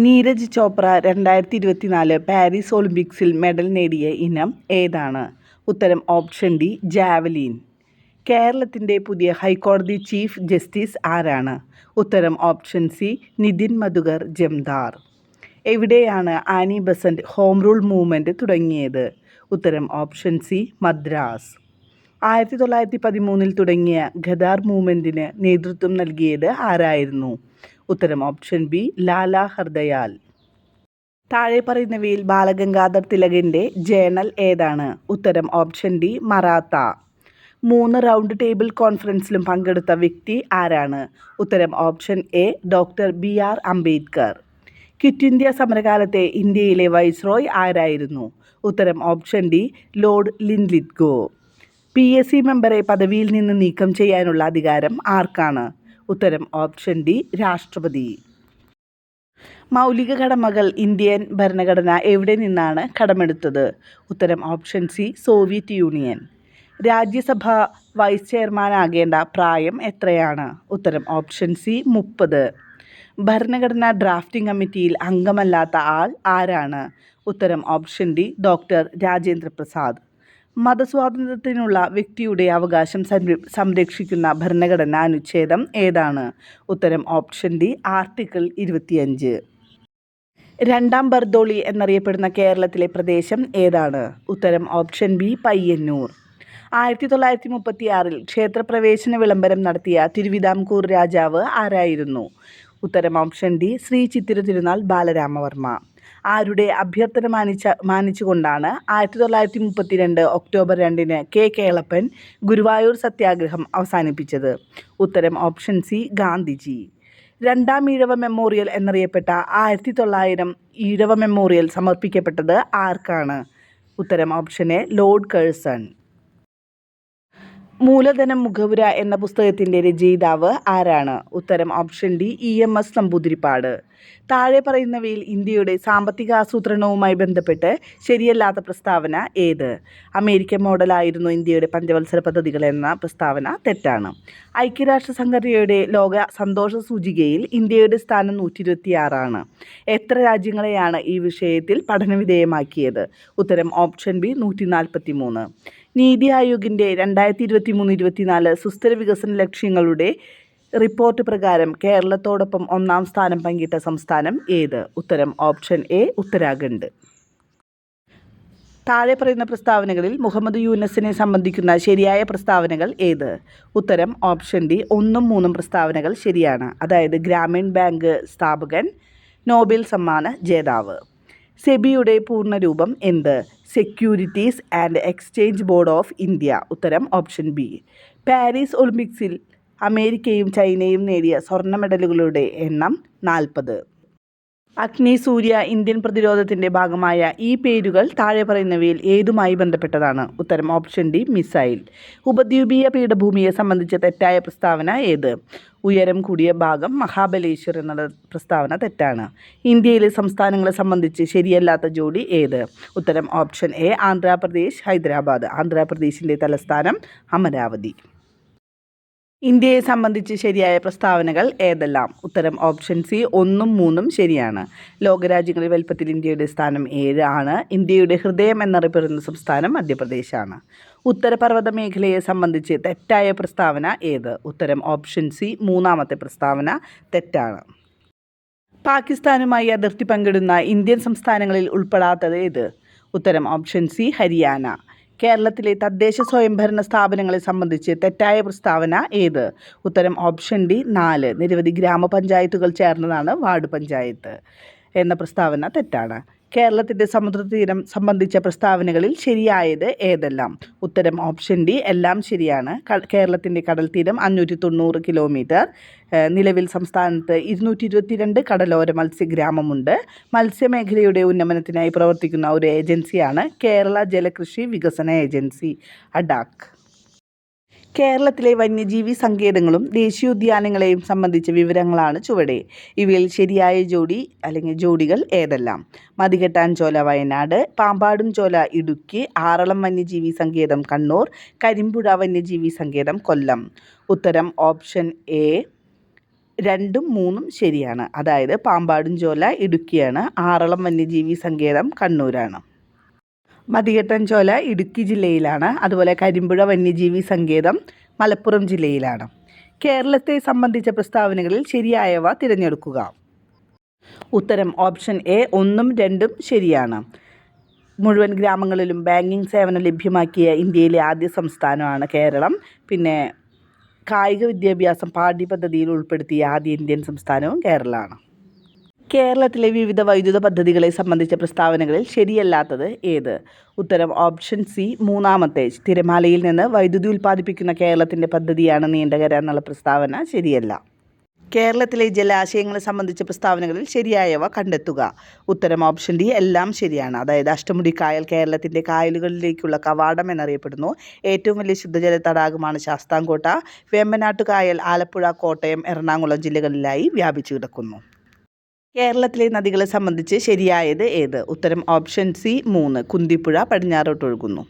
Neeraj Chopra 2024 Paris ഒളിമ്പിക്സിൽ medal നേടിയ ഇനം ഏതാണ്? ഉത്തരം ഓപ്ഷൻ ഡി ജാവലിൻ. കേരളത്തിൻ്റെ പുതിയ ഹൈക്കോടതി ചീഫ് ജസ്റ്റിസ് ആരാണ്? ഉത്തരം ഓപ്ഷൻ സി നിതിൻ മധുകർ ജംദാർ. എവിടെയാണ് Annie Besant home rule movement തുടങ്ങിയത്? ഉത്തരം ഓപ്ഷൻ സി മദ്രാസ്. 1913 തുടങ്ങിയ ഖദാർ മൂവ്മെൻറ്റിന് നേതൃത്വം നൽകിയത് ആരായിരുന്നു? ഉത്തരം ഓപ്ഷൻ ബി ലാല ഹർദയാൽ. താഴെ പറയുന്നവയിൽ ബാലഗംഗാധർ തിലകിൻ്റെ ജേണൽ ഏതാണ്? ഉത്തരം option D Maratha. 3 round table കോൺഫറൻസിലും പങ്കെടുത്ത വ്യക്തി ആരാണ്? ഉത്തരം option A doctor BR Ambedkar. Quit India സമരകാലത്തെ ഇന്ത്യയിലെ വൈസ്രോയ് ആരായിരുന്നു? ഉത്തരം option D lord Linlithgow. PSC മെമ്പറെ പദവിയിൽ നിന്ന് നീക്കം ചെയ്യാനുള്ള അധികാരം ആർക്കാണ്? ഉത്തരം ഓപ്ഷൻ ഡി രാഷ്ട്രപതി. മൗലിക കടമകൾ ഇന്ത്യൻ ഭരണഘടന എവിടെ നിന്നാണ് കടമെടുത്തത്? ഉത്തരം option C Soviet Union. Rajya Sabha vice ചെയർമാനാകേണ്ട പ്രായം എത്രയാണ്? ഉത്തരം ഓപ്ഷൻ സി 30. ഭരണഘടനാ ഡ്രാഫ്റ്റിംഗ് കമ്മിറ്റിയിൽ അംഗമല്ലാത്ത ആൾ ആരാണ്? ഉത്തരം option D doctor Rajendra Prasad. മതസ്വാതന്ത്ര്യത്തിനുള്ള വ്യക്തിയുടെ അവകാശം സംരക്ഷിക്കുന്ന ഭരണഘടനാ അനുച്ഛേദം ഏതാണ്? ഉത്തരം ഓപ്ഷൻ ഡി ആർട്ടിക്കിൾ 25. രണ്ടാം ബർദോളി എന്നറിയപ്പെടുന്ന കേരളത്തിലെ പ്രദേശം ഏതാണ്? ഉത്തരം ഓപ്ഷൻ ബി പയ്യന്നൂർ. 1936 ക്ഷേത്രപ്രവേശന വിളംബരം നടത്തിയ തിരുവിതാംകൂർ രാജാവ് ആരായിരുന്നു? ഉത്തരം ഓപ്ഷൻ ഡി ശ്രീ ചിത്തിര തിരുനാൾ ബാലരാമവർമ്മ. ആരുടെ അഭ്യർത്ഥന മാനിച്ചുകൊണ്ടാണ് 1932 ഒക്ടോബർ 2 കേളപ്പൻ ഗുരുവായൂർ സത്യാഗ്രഹം അവസാനിപ്പിച്ചത്? ഉത്തരം ഓപ്ഷൻ സി ഗാന്ധിജി. രണ്ടാം ഈഴവ മെമ്മോറിയൽ എന്നറിയപ്പെട്ട 1900 ഈഴവ മെമ്മോറിയൽ സമർപ്പിക്കപ്പെട്ടത് ആർക്കാണ്? ഉത്തരം ഓപ്ഷൻ എ ലോർഡ് കഴ്സൺ. മൂലധനം മുഖവുര എന്ന പുസ്തകത്തിൻ്റെ രചയിതാവ് ആരാണ്? ഉത്തരം ഓപ്ഷൻ ഡി EMS നമ്പൂതിരിപ്പാട്. താഴെ പറയുന്നവയിൽ ഇന്ത്യയുടെ സാമ്പത്തിക ആസൂത്രണവുമായി ബന്ധപ്പെട്ട് ശരിയല്ലാത്ത പ്രസ്താവന ഏത്? അമേരിക്കൻ മോഡലായിരുന്നു ഇന്ത്യയുടെ പഞ്ചവത്സര പദ്ധതികൾ എന്ന പ്രസ്താവന തെറ്റാണ്. ഐക്യരാഷ്ട്ര സംഘടനയുടെ ലോക സന്തോഷ സൂചികയിൽ ഇന്ത്യയുടെ സ്ഥാനം 126 എത്ര രാജ്യങ്ങളെയാണ് ഈ വിഷയത്തിൽ പഠനവിധേയമാക്കിയത്? ഉത്തരം ഓപ്ഷൻ ബി 143. നീതി ആയോഗിൻ്റെ 2023-24 സുസ്ഥിര വികസന ലക്ഷ്യങ്ങളുടെ റിപ്പോർട്ട് പ്രകാരം കേരളത്തോടൊപ്പം 1-ാം സ്ഥാനം പങ്കിട്ട സംസ്ഥാനം ഏത്? ഉത്തരം ഓപ്ഷൻ എ ഉത്തരാഖണ്ഡ്. താഴെ പറയുന്ന പ്രസ്താവനകളിൽ മുഹമ്മദ് യൂനസിനെ സംബന്ധിക്കുന്ന ശരിയായ പ്രസ്താവനകൾ ഏത്? ഉത്തരം ഓപ്ഷൻ ഡി 1-ഉം 3-ഉം പ്രസ്താവനകൾ ശരിയാണ്. അതായത് ഗ്രാമീൺ ബാങ്ക് സ്ഥാപകൻ, നോബൽ സമ്മാന ജേതാവ്. സെബിയുടെ പൂർണ്ണരൂപം എന്ത്? Securities and exchange board of India. ഉത്തരം ഓപ്ഷൻ ബി. പാരീസ് ഒളിമ്പിക്സിൽ അമേരിക്കയും ചൈനയും നേടിയ സ്വർണ്ണ മെഡലുകളുടെ എണ്ണം 40. അഗ്നി, സൂര്യ, ഇന്ത്യൻ പ്രതിരോധത്തിൻ്റെ ഭാഗമായ ഈ പേരുകൾ താഴെ പറയുന്നവയിൽ ഏതുമായി ബന്ധപ്പെട്ടതാണ്? ഉത്തരം ഓപ്ഷൻ ഡി മിസൈൽ. ഉപദ്വീപീയ പീഠഭൂമിയെ സംബന്ധിച്ച തെറ്റായ പ്രസ്താവന ഏത്? ഉയരം കൂടിയ ഭാഗം മഹാബലേശ്വർ എന്നുള്ള പ്രസ്താവന തെറ്റാണ്. ഇന്ത്യയിലെ സംസ്ഥാനങ്ങളെ സംബന്ധിച്ച് ശരിയല്ലാത്ത ജോഡി ഏത്? ഉത്തരം ഓപ്ഷൻ എ ആന്ധ്രാപ്രദേശ്, ഹൈദരാബാദ്. ആന്ധ്രാപ്രദേശിൻ്റെ തലസ്ഥാനം അമരാവതി. ഇന്ത്യയെ സംബന്ധിച്ച് ശരിയായ പ്രസ്താവനകൾ ഏതെല്ലാം? ഉത്തരം ഓപ്ഷൻ സി 1-ഉം 3-ഉം ശരിയാണ്. ലോകരാജ്യങ്ങളിൽ വലിപ്പത്തിൽ ഇന്ത്യയുടെ സ്ഥാനം 7 ആണ്. ഇന്ത്യയുടെ ഹൃദയം എന്നറിയപ്പെടുന്ന സംസ്ഥാനം മധ്യപ്രദേശാണ്. ഉത്തരപർവ്വത മേഖലയെ സംബന്ധിച്ച് തെറ്റായ പ്രസ്താവന ഏത്? ഉത്തരം ഓപ്ഷൻ സി 3-ാമത്തെ പ്രസ്താവന തെറ്റാണ്. പാകിസ്ഥാനുമായി അതിർത്തി പങ്കിടുന്ന ഇന്ത്യൻ സംസ്ഥാനങ്ങളിൽ ഉൾപ്പെടാത്തത് ഏത്? ഉത്തരം ഓപ്ഷൻ സി ഹരിയാന. കേരളത്തിലെ തദ്ദേശ സ്വയംഭരണ സ്ഥാപനങ്ങളെ സംബന്ധിച്ച് തെറ്റായ പ്രസ്താവന ഏത്? ഉത്തരം ഓപ്ഷൻ ഡി 4. നിരവധി ഗ്രാമപഞ്ചായത്തുകൾ ചേർന്നതാണ് വാർഡ് പഞ്ചായത്ത് എന്ന പ്രസ്താവന തെറ്റാണ്. കേരളത്തിൻ്റെ സമുദ്രതീരം സംബന്ധിച്ച പ്രസ്താവനകളിൽ ശരിയായത് ഏതെല്ലാം? ഉത്തരം ഓപ്ഷൻ ഡി എല്ലാം ശരിയാണ്. കേരളത്തിൻ്റെ കടൽ തീരം 590 കിലോമീറ്റർ. നിലവിൽ സംസ്ഥാനത്ത് 222 കടലോര മത്സ്യഗ്രാമമുണ്ട്. മത്സ്യമേഖലയുടെ ഉന്നമനത്തിനായി പ്രവർത്തിക്കുന്ന ഒരു ഏജൻസിയാണ് കേരള ജലകൃഷി വികസന ഏജൻസി അഡാക്ക്. കേരളത്തിലെ വന്യജീവി സങ്കേതങ്ങളും ദേശീയോദ്യാനങ്ങളെയും സംബന്ധിച്ച വിവരങ്ങളാണ് ചുവടെ. ഇവയിൽ ശരിയായ ജോഡി അല്ലെങ്കിൽ ജോഡികൾ ഏതെല്ലാം? മതികെട്ടാൻചോല വയനാട്, പാമ്പാടുംചോല ഇടുക്കി, ആറളം വന്യജീവി സങ്കേതം കണ്ണൂർ, കരിമ്പുഴ വന്യജീവി സങ്കേതം കൊല്ലം. ഉത്തരം ഓപ്ഷൻ എ 2ഉം 3ഉം ശരിയാണ്. അതായത് പാമ്പാടുംചോല ഇടുക്കിയാണ്. ആറളം വന്യജീവി സങ്കേതം കണ്ണൂരാണ്. മതികെട്ടൻചോല ഇടുക്കി ജില്ലയിലാണ്. അതുപോലെ കരിമ്പുഴ വന്യജീവി സങ്കേതം മലപ്പുറം ജില്ലയിലാണ്. കേരളത്തെ സംബന്ധിച്ച പ്രസ്താവനകളിൽ ശരിയായവ തിരഞ്ഞെടുക്കുക. ഉത്തരം ഓപ്ഷൻ എ 1ഉം 2ഉം ശരിയാണ്. മുഴുവൻ ഗ്രാമങ്ങളിലും ബാങ്കിങ് സേവനം ലഭ്യമാക്കിയ ഇന്ത്യയിലെ ആദ്യ സംസ്ഥാനമാണ് കേരളം. പിന്നെ കായിക വിദ്യാഭ്യാസം പാഠ്യപദ്ധതിയിൽ ഉൾപ്പെടുത്തിയ ആദ്യ ഇന്ത്യൻ സംസ്ഥാനവും കേരളമാണ്. കേരളത്തിലെ വിവിധ വൈദ്യുത പദ്ധതികളെ സംബന്ധിച്ച പ്രസ്താവനകളിൽ ശരിയല്ലാത്തത് ഏത്? ഉത്തരം ഓപ്ഷൻ സി മൂന്നാമത്തെ. തിരമാലയിൽ നിന്ന് വൈദ്യുതി ഉൽപ്പാദിപ്പിക്കുന്ന കേരളത്തിൻ്റെ പദ്ധതിയാണ് നീണ്ടകര എന്നുള്ള പ്രസ്താവന ശരിയല്ല. കേരളത്തിലെ ജലാശയങ്ങളെ സംബന്ധിച്ച പ്രസ്താവനകളിൽ ശരിയായവ കണ്ടെത്തുക. ഉത്തരം ഓപ്ഷൻ ഡി എല്ലാം ശരിയാണ്. അതായത് അഷ്ടമുടി കായൽ കേരളത്തിൻ്റെ കായലുകളിലേക്കുള്ള കവാടം എന്നറിയപ്പെടുന്നു. ഏറ്റവും വലിയ ശുദ്ധജല തടാകമാണ് ശാസ്താംകോട്ട. വേമ്പനാട്ട് കായൽ ആലപ്പുഴ, കോട്ടയം, എറണാകുളം ജില്ലകളിലായി വ്യാപിച്ചു കിടക്കുന്നു. കേരളത്തിലെ നദികളെ സംബന്ധിച്ച് ശരിയായത് ഏത്? ഉത്തരം ഓപ്ഷൻ സി 3. കുന്തിപ്പുഴ പടിഞ്ഞാറോട്ടൊഴുകുന്നു.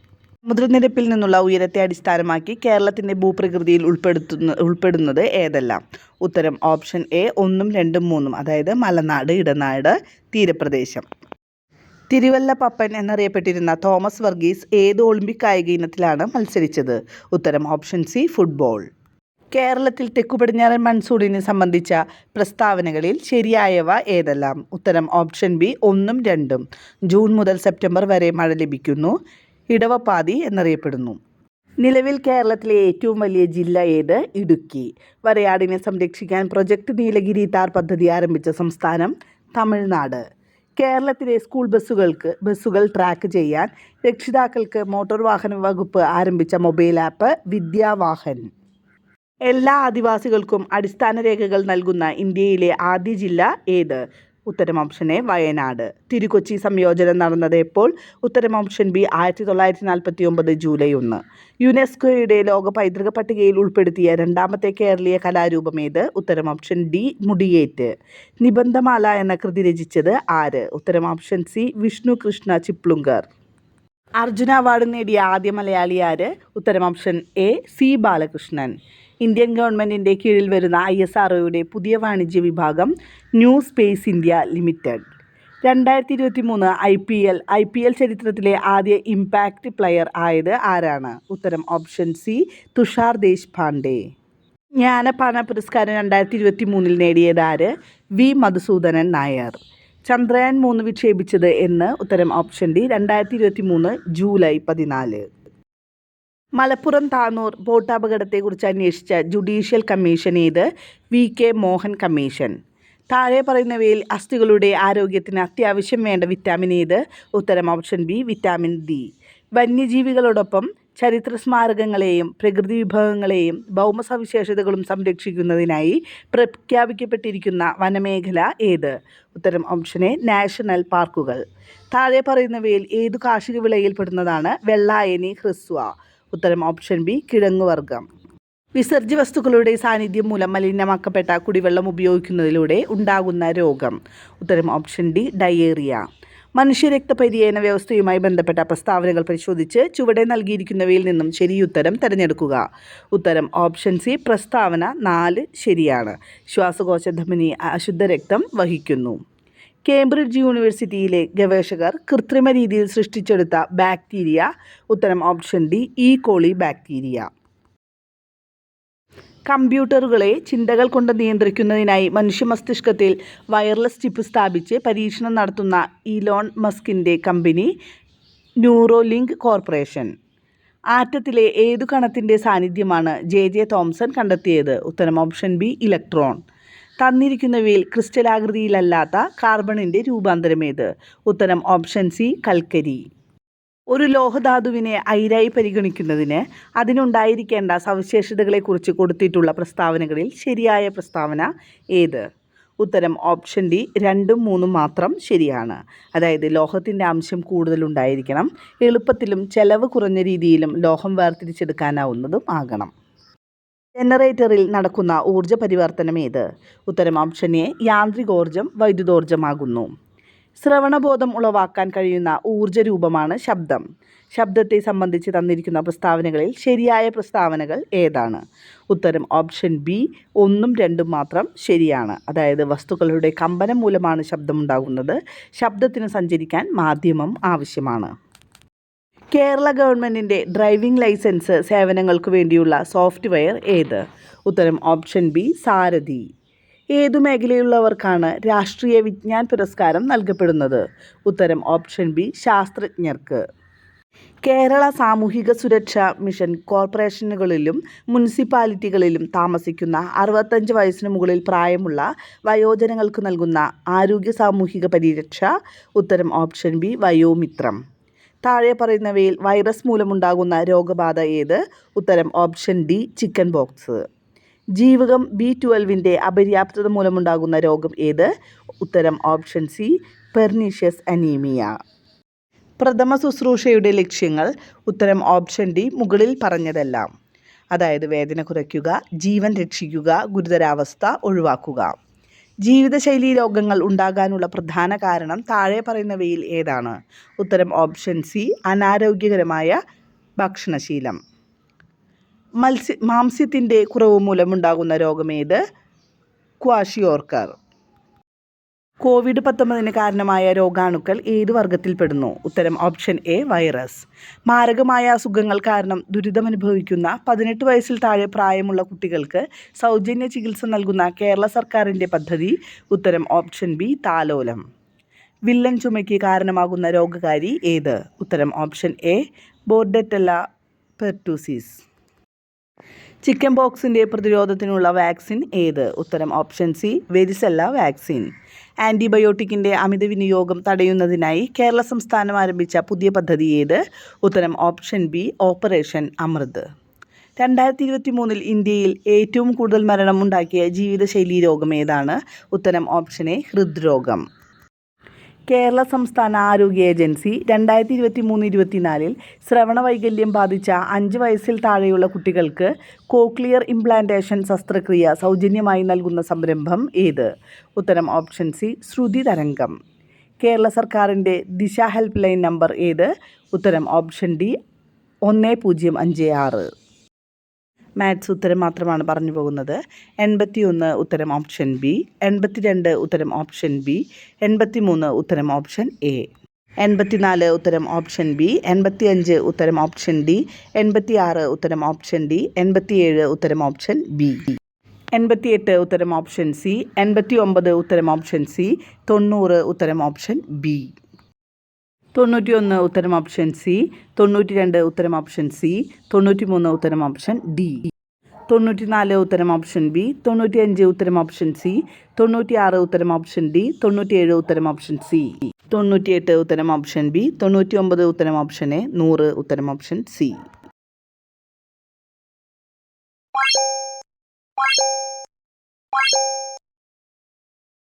സമുദ്രനിരപ്പിൽ നിന്നുള്ള ഉയരത്തെ അടിസ്ഥാനമാക്കി കേരളത്തിൻ്റെ ഭൂപ്രകൃതിയിൽ ഉൾപ്പെടുന്നത് ഏതെല്ലാം? ഉത്തരം ഓപ്ഷൻ എ 1ഉം 2ഉം 3ഉം. അതായത് മലനാട്, ഇടനാട്, തീരപ്രദേശം. തിരുവല്ലപ്പപ്പൻ എന്നറിയപ്പെട്ടിരുന്ന തോമസ് വർഗീസ് ഏത് ഒളിമ്പിക് കായിക ഇനത്തിലാണ് മത്സരിച്ചത്? ഉത്തരം ഓപ്ഷൻ സി ഫുട്ബോൾ. കേരളത്തിൽ തെക്കുപടിഞ്ഞാറൻ മൺസൂണിനെ സംബന്ധിച്ച പ്രസ്താവനകളിൽ ശരിയായവ ഏതെല്ലാം? ഉത്തരം ഓപ്ഷൻ ബി 1ഉം 2ഉം. ജൂൺ മുതൽ സെപ്റ്റംബർ വരെ മഴ ലഭിക്കുന്നു. ഇടവപ്പാതി എന്നറിയപ്പെടുന്നു. നിലവിൽ കേരളത്തിലെ ഏറ്റവും വലിയ ജില്ല ഏത്? ഇടുക്കി. വരയാടിനെ സംരക്ഷിക്കാൻ പ്രൊജക്ട് നീലഗിരി താർ പദ്ധതി ആരംഭിച്ച സംസ്ഥാനം തമിഴ്നാട്. കേരളത്തിലെ സ്കൂൾ ബസ്സുകൾ ട്രാക്ക് ചെയ്യാൻ രക്ഷിതാക്കൾക്ക് മോട്ടോർ വാഹന വകുപ്പ് ആരംഭിച്ച മൊബൈൽ ആപ്പ് വിദ്യാവാഹൻ. എല്ലാ ആദിവാസികൾക്കും അടിസ്ഥാന രേഖകൾ നൽകുന്ന ഇന്ത്യയിലെ ആദ്യ ജില്ല ഏത്? ഉത്തരം ഓപ്ഷൻ എ വയനാട്. തിരുക്കൊച്ചി സംയോജനം നടന്നത് എപ്പോൾ? ഉത്തരം ഓപ്ഷൻ ബി 1949 ജൂലൈ 1. യുനെസ്കോയുടെ ലോക പൈതൃക പട്ടികയിൽ ഉൾപ്പെടുത്തിയ രണ്ടാമത്തെ കേരളീയ കലാരൂപം ഏത്? ഉത്തരം ഓപ്ഷൻ ഡി മുടിയേറ്റ്. നിബന്ധമാല എന്ന കൃതി രചിച്ചത് ആര്? ഉത്തരം option C Vishnu Krishna Chiplunkar. Arjuna award നേടിയ ആദ്യ മലയാളി ആര്? ഉത്തരം option A C Balakrishnan. Indian ഗവൺമെൻറ്റിൻ്റെ കീഴിൽ വരുന്ന ISROയുടെ പുതിയ വാണിജ്യ വിഭാഗം New Space India Limited. 2023 IPL ചരിത്രത്തിലെ ആദ്യ ഇമ്പാക്റ്റ് പ്ലെയർ ആയത് ആരാണ്? ഉത്തരം ഓപ്ഷൻ സി തുഷാർ ദേശ്പാണ്ഡെ. ജ്ഞാനപീഠ പുരസ്കാരം 2023 നേടിയത് ആര്? വി മധുസൂദനൻ നായർ. ചന്ദ്രയാൻ 3 വിക്ഷേപിച്ചത് എന്ന്? ഉത്തരം option D 2023 July 14. Malappuram Tanur ബോട്ടപകടത്തെക്കുറിച്ച് അന്വേഷിച്ച ജുഡീഷ്യൽ കമ്മീഷൻ ഏത്? VK Mohan commission. താഴെ പറയുന്നവയിൽ അസ്ഥികളുടെ ആരോഗ്യത്തിന് അത്യാവശ്യം വേണ്ട വിറ്റാമിൻ ഏത്? ഉത്തരം ഓപ്ഷൻ ബി വിറ്റാമിൻ ഡി. വന്യജീവികളോടൊപ്പം ചരിത്ര സ്മാരകങ്ങളെയും പ്രകൃതി വിഭവങ്ങളെയും ഭൗമസവിശേഷതകളും സംരക്ഷിക്കുന്നതിനായി പ്രഖ്യാപിക്കപ്പെട്ടിരിക്കുന്ന വനമേഖല ഏത്? ഉത്തരം ഓപ്ഷൻ എ നാഷണൽ പാർക്കുകൾ. താഴെ പറയുന്നവയിൽ ഏതു കാർഷിക വിളയിൽപ്പെടുന്നതാണ് വെള്ളായനി ഹ്രസ്വ? ഉത്തരം ഓപ്ഷൻ ബി കിഴങ്ങുവർഗം. വിസർജ്യ വസ്തുക്കളുടെ സാന്നിധ്യം മൂലം മലിനമാക്കപ്പെട്ട കുടിവെള്ളം ഉപയോഗിക്കുന്നതിലൂടെ ഉണ്ടാകുന്ന രോഗം? ഉത്തരം ഓപ്ഷൻ ഡി ഡയേറിയ. മനുഷ്യരക്തപര്യന വ്യവസ്ഥയുമായി ബന്ധപ്പെട്ട പ്രസ്താവനകൾ പരിശോധിച്ച് ചുവടെ നൽകിയിരിക്കുന്നവയിൽ നിന്നും ശരിയുത്തരം തിരഞ്ഞെടുക്കുക. ഉത്തരം ഓപ്ഷൻ സി പ്രസ്താവന 4 ശരിയാണ്. ശ്വാസകോശ ധമനി അശുദ്ധരക്തം വഹിക്കുന്നു. കേംബ്രിഡ്ജ് യൂണിവേഴ്സിറ്റിയിലെ ഗവേഷകർ കൃത്രിമ രീതിയിൽ സൃഷ്ടിച്ചെടുത്ത ബാക്ടീരിയ? ഉത്തരം option D E. coli bacteria. കമ്പ്യൂട്ടറുകളെ ചിന്തകൾ കൊണ്ട് നിയന്ത്രിക്കുന്നതിനായി മനുഷ്യ മസ്തിഷ്കത്തിൽ വയർലെസ് ചിപ്പ് സ്ഥാപിച്ച് പരീക്ഷണം നടത്തുന്ന ഇലോൺ മസ്കിൻ്റെ കമ്പനി ന്യൂറോലിങ്ക് കോർപ്പറേഷൻ. ആറ്റത്തിലെ ഏതു കണത്തിൻ്റെ സാന്നിധ്യമാണ് JJ തോംസൺ കണ്ടെത്തിയത്? ഉത്തരം ഓപ്ഷൻ ബി ഇലക്ട്രോൺ. തന്നിരിക്കുന്നവയിൽ ക്രിസ്റ്റലാകൃതിയിലല്ലാത്ത കാർബണിൻ്റെ രൂപാന്തരമേത്? ഉത്തരം ഓപ്ഷൻ സി കൽക്കരി. ഒരു ലോഹധാതുവിനെ അയിരായി പരിഗണിക്കുന്നതിന് അതിനുണ്ടായിരിക്കേണ്ട സവിശേഷതകളെക്കുറിച്ച് കൊടുത്തിട്ടുള്ള പ്രസ്താവനകളിൽ ശരിയായ പ്രസ്താവന ഏത്? ഉത്തരം ഓപ്ഷൻ ഡി 2ഉം 3ഉം മാത്രം ശരിയാണ്. അതായത് ലോഹത്തിൻ്റെ അംശം കൂടുതലുണ്ടായിരിക്കണം, എളുപ്പത്തിലും ചെലവ് കുറഞ്ഞ രീതിയിലും ലോഹം വേർതിരിച്ചെടുക്കാനാവുന്നതും ആകണം. ജനറേറ്ററിൽ നടക്കുന്ന ഊർജ്ജ പരിവർത്തനം ഏത്? ഉത്തരം ഓപ്ഷൻ എ യാന്ത്രികോർജ്ജം വൈദ്യുതോർജ്ജമാകുന്നു. ശ്രവണബോധം ഉളവാക്കാൻ കഴിയുന്ന ഊർജ്ജ രൂപമാണ് ശബ്ദം. ശബ്ദത്തെ സംബന്ധിച്ച് തന്നിരിക്കുന്ന പ്രസ്താവനകളിൽ ശരിയായ പ്രസ്താവനകൾ ഏതാണ്? ഉത്തരം ഓപ്ഷൻ ബി 1ഉം 2ഉം മാത്രം ശരിയാണ്. അതായത് വസ്തുക്കളുടെ കമ്പനം മൂലമാണ് ശബ്ദമുണ്ടാകുന്നത്. ശബ്ദത്തിന് സഞ്ചരിക്കാൻ മാധ്യമം ആവശ്യമാണ്. കേരള ഗവൺമെൻറ്റിൻ്റെ ഡ്രൈവിംഗ് ലൈസൻസ് സേവനങ്ങൾക്ക് വേണ്ടിയുള്ള സോഫ്റ്റ്വെയർ ഏത്? ഉത്തരം ഓപ്ഷൻ ബി സാരഥി. ഏതു മേഖലയിലുള്ളവർക്കാണ് രാഷ്ട്രീയ വിജ്ഞാൻ പുരസ്കാരം നൽകപ്പെടുന്നത്? ഉത്തരം ഓപ്ഷൻ ബി ശാസ്ത്രജ്ഞർക്ക്. കേരള സാമൂഹിക സുരക്ഷാ മിഷൻ കോർപ്പറേഷനുകളിലും മുനിസിപ്പാലിറ്റികളിലും താമസിക്കുന്ന 65 വയസ്സിന് മുകളിൽ പ്രായമുള്ള വയോജനങ്ങൾക്ക് നൽകുന്ന ആരോഗ്യ സാമൂഹിക പരിരക്ഷ? ഉത്തരം ഓപ്ഷൻ ബി വയോമിത്രം. താഴെ പറയുന്നവയിൽ വൈറസ് മൂലമുണ്ടാകുന്ന രോഗബാധ ഏത്? ഉത്തരം ഓപ്ഷൻ ഡി ചിക്കൻ പോക്സ്. ജീവകം B12ൻ്റെ അപര്യാപ്തത മൂലമുണ്ടാകുന്ന രോഗം ഏത്? ഉത്തരം ഓപ്ഷൻ സി പെർനീഷ്യസ് അനീമിയ. പ്രഥമ ശുശ്രൂഷയുടെ ലക്ഷ്യങ്ങൾ? ഉത്തരം ഓപ്ഷൻ ഡി മുകളിൽ പറഞ്ഞതെല്ലാം. അതായത് വേദന കുറയ്ക്കുക, ജീവൻ രക്ഷിക്കുക, ഗുരുതരാവസ്ഥ ഒഴിവാക്കുക. ജീവിതശൈലീ രോഗങ്ങൾ ഉണ്ടാകാനുള്ള പ്രധാന കാരണം താഴെ പറയുന്നവയിൽ ഏതാണ്? ഉത്തരം ഓപ്ഷൻ സി അനാരോഗ്യകരമായ ഭക്ഷണശീലം. മാംസ്യത്തിൻ്റെ കുറവ് മൂലമുണ്ടാകുന്ന രോഗമേത്? ക്വാഷിയോർക്കർ. COVID-19 കാരണമായ രോഗാണുക്കൾ ഏത് വർഗത്തിൽപ്പെടുന്നു? ഉത്തരം ഓപ്ഷൻ എ വൈറസ്. മാരകമായ അസുഖങ്ങൾ കാരണം ദുരിതമനുഭവിക്കുന്ന 18 വയസ്സിൽ താഴെ പ്രായമുള്ള കുട്ടികൾക്ക് സൗജന്യ ചികിത്സ നൽകുന്ന കേരള സർക്കാരിൻ്റെ പദ്ധതി? ഉത്തരം ഓപ്ഷൻ ബി താലോലം. വില്ലൻ ചുമയ്ക്ക് കാരണമാകുന്ന രോഗകാരി ഏത്? ഉത്തരം option A Bordetella pertussis. Chicken പോക്സിൻ്റെ പ്രതിരോധത്തിനുള്ള വാക്സിൻ ഏത്? ഉത്തരം ഓപ്ഷൻ സി വെരിസെല്ല വാക്സിൻ. ആൻറ്റിബയോട്ടിക്കിൻ്റെ അമിത വിനിയോഗം തടയുന്നതിനായി കേരള സംസ്ഥാനം ആരംഭിച്ച പുതിയ പദ്ധതി ഏത്? ഉത്തരം ഓപ്ഷൻ ബി ഓപ്പറേഷൻ അമൃത്. 2023 ഇന്ത്യയിൽ ഏറ്റവും കൂടുതൽ മരണം ഉണ്ടാക്കിയ ജീവിതശൈലീ രോഗം ഏതാണ്? ഉത്തരം ഓപ്ഷൻ എ ഹൃദ്രോഗം. കേരള സംസ്ഥാന ആരോഗ്യ ഏജൻസി 2023-24 ശ്രവണ വൈകല്യം ബാധിച്ച 5 വയസ്സിൽ താഴെയുള്ള കുട്ടികൾക്ക് കോക്ലിയർ ഇംപ്ലാന്റേഷൻ ശസ്ത്രക്രിയ സൗജന്യമായി നൽകുന്ന സംരംഭം ഏത്? ഉത്തരം ഓപ്ഷൻ സി ശ്രുതി തരംഗം. കേരള സർക്കാരിൻ്റെ ദിശ ഹെൽപ്പ് ലൈൻ നമ്പർ ഏത്? ഉത്തരം ഓപ്ഷൻ ഡി 1056. മാത്സ് ഉത്തരം മാത്രമാണ് പറഞ്ഞു പോകുന്നത്. 81 ഉത്തരം ഓപ്ഷൻ ബി, 82 ഉത്തരം ഓപ്ഷൻ ബി, 83 ഉത്തരം ഓപ്ഷൻ എ, 84 ഉത്തരം ഓപ്ഷൻ ബി, 85 ഉത്തരം ഓപ്ഷൻ ഡി, 86 ഉത്തരം ഓപ്ഷൻ ഡി, 87 ഉത്തരം ഓപ്ഷൻ ബി, 88 ഉത്തരം ഓപ്ഷൻ സി, 89 ഉത്തരം ഓപ്ഷൻ സി, 90 ഉത്തരം ഓപ്ഷൻ ബി, 91 ഉത്തരം ഓപ്ഷൻ സി, 92 ഉത്തരം ഓപ്ഷൻ സി, 93 ഉത്തരം ഓപ്ഷൻ ഡി, 94 ഉത്തരം ഓപ്ഷൻ ബി, 95 ഉത്തരം ഓപ്ഷൻ സി, 96 ഉത്തരം ഓപ്ഷൻ ഡി, 97 ഉത്തരം ഓപ്ഷൻ സി, 98 ഉത്തരം ഓപ്ഷൻ ബി, 99 ഉത്തരം ഓപ്ഷൻ എ, 100 ഉത്തരം ഓപ്ഷൻ സി.